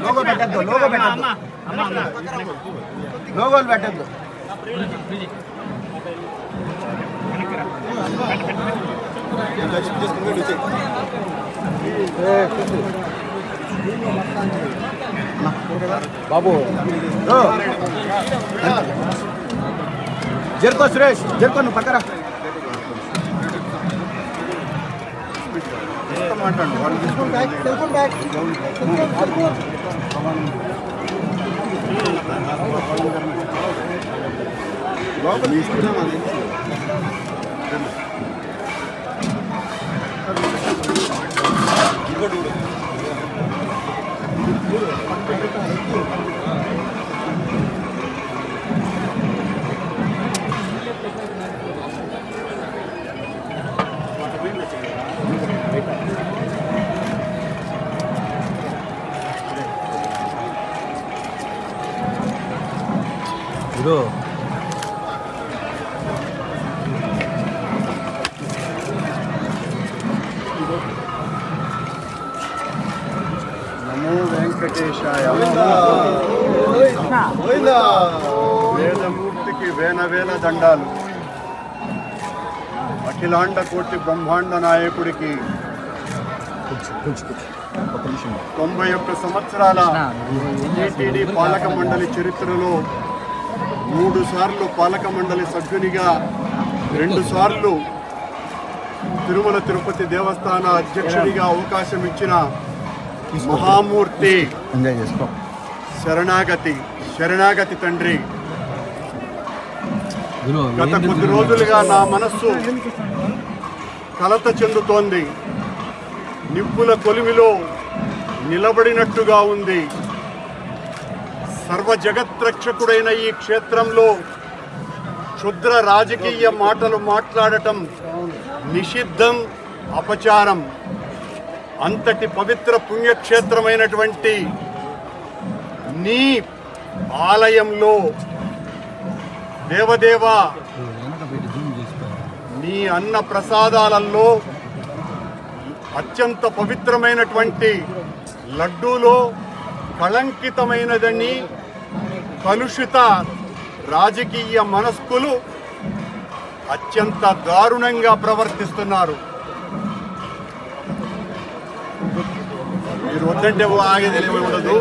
Logo పెట్టద్దు లోగోలు పెట్టద్దు. బాబు జరుకో సురేష్, జరుకో నువ్వు పక్కరా మాట్లాడు. ఇదో నమో వెంకటేశాయ. వేదమూర్తికి వేల వేల దండాలు. అఖిలాండ కోటి బ్రహ్మాండ నాయకుడికి 91 సంవత్సరాల టీటీడీ పాలక మండలి చరిత్రలో 3 సార్లు పాలక మండలి సభ్యునిగా, 2 సార్లు తిరుమల తిరుపతి దేవస్థాన అధ్యక్షుడిగా అవకాశం ఇచ్చిన మహామూర్తి, శరణాగతి తండ్రి. గత కొద్ది రోజులుగా నా మనస్సు కలత చెందుతోంది. నిప్పుల కొలిమిలో నిలబడినట్టుగా ఉంది. సర్వ జగత్రక్షకుడైన ఈ క్షేత్రంలో క్షుద్ర రాజకీయ మాటలు మాట్లాడటం నిషిద్ధం, అపచారం. అంతటి పవిత్ర పుణ్యక్షేత్రమైనటువంటి నీ ఆలయంలో దేవదేవ నీ అన్న ప్రసాదాలలో అత్యంత పవిత్రమైనటువంటి లడ్డూలో కళంకితమైనదని కలుషిత రాజకీయ మనస్కులు అత్యంత దారుణంగా ప్రవర్తిస్తున్నారు. మీరు వద్దంటే ఆగేది ఉండదు.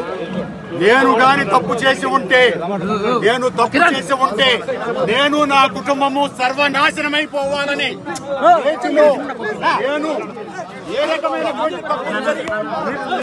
నేను కానీ తప్పు చేసి ఉంటే, నేను నా కుటుంబము సర్వనాశనమైపోవాలని నేను ఏ రకమైన తప్పు